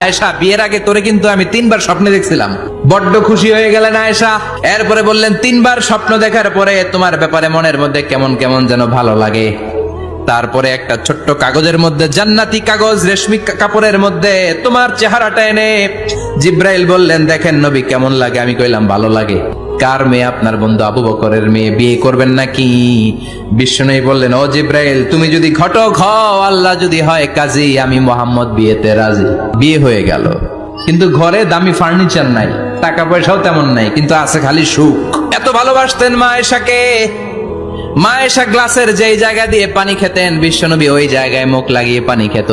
আয়েশা, বিয়ের আগে তোরে কিন্তু আমি 3বার স্বপ্নে দেখছিলাম। বড্ড খুশি হয়ে গেলেন আয়েশা। এরপরে বললেন, 3বার স্বপ্ন দেখার পরে তোমার ব্যাপারে মনের মধ্যে কেমন কেমন যেন ভালো লাগে। তারপরে একটা ছোট্ট কাগজের মধ্যে, জান্নাতি কাগজ, রেশমি কাপড়ের মধ্যে তোমার চেহারাটা এনে জিব্রাইল বললেন, দেখেন নবী কেমন লাগে। আমি কইলাম, ভালো লাগে। কার মেয়ে? আপনার বন্ধু আবু বকরের মেয়ে, বিয়ে করবেন নাকি? বিশ্বনবী বললেন, ও জিব্রাইল, তুমি যদি ঘটক হও, আল্লাহ যদি হয় কাজী, আমি মোহাম্মদ বিয়েতে রাজি। বিয়ে হয়ে গেল, কিন্তু ঘরে দামি ফার্নিচার নাই, টাকা পয়সাও তেমন নাই, কিন্তু আছে খালি সুখ। এত ভালোবাসতেন মা আয়েশাকে। মা আয়েশা গ্লাসের যেই জায়গা দিয়ে পানি খেতেন, বিশ্বনবী ওই জায়গায় মুখ লাগিয়ে পানি খেত।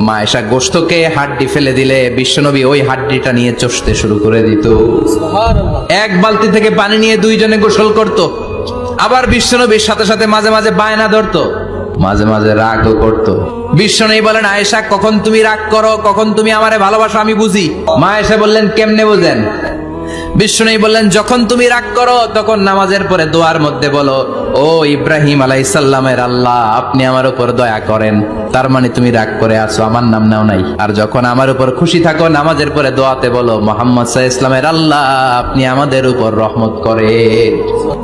মা আয়েশা গোশতকে হাড্ডি ফেলে দিলে বিশ্বনবী ওই হাড্ডিটা নিয়ে চষতে শুরু করে দিত। এক বালতি থেকে পানি নিয়ে দুইজনে গোসল করত। আবার বিশ্বনবীর সাথে সাথে মাঝে মাঝে বায়না ধরতো, মাঝে মাঝে রাগও করত। বিশ্বনবী বলেন, আয়েশা, কখন তুমি রাগ করো, কখন তুমি আমারে ভালোবাসো আমি বুঝি। মা আয়েশা বললেন, কেমনে বুঝেন? বিশ্বনবী বললেন, যখন তুমি রাগ করো তখন নামাজের পরে দোয়ার মধ্যে বলো, ও ইব্রাহিম আলাইহিস সালামের আল্লাহ, আপনি আমার উপর দয়া করেন। তার মানে তুমি রাগ করে আছো, আমার নাম নাও নাই। আর যখন আমার উপর খুশি থাকো, নামাজের পরে দোয়াতে বলো, মুহাম্মদ সাল্লাল্লাহু আলাইহি ওয়াসাল্লামের আল্লাহ, আপনি আমাদের উপর রহমত করেন।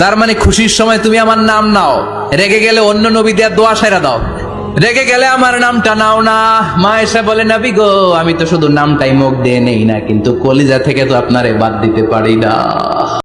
তার মানে খুশির সময় তুমি আমার নাম নাও, রেগে গেলে অন্য নবী দিয়ে দোয়া সেরা দাও, রেগে গেলে আমার নামটা নাও না। মা এসে বলে, নবী গো, আমি তো শুধু নামটাই মুখ দিয়ে নেই না, কিন্তু কলিজা থেকে তো আপনারে বাদ দিতে পারি না।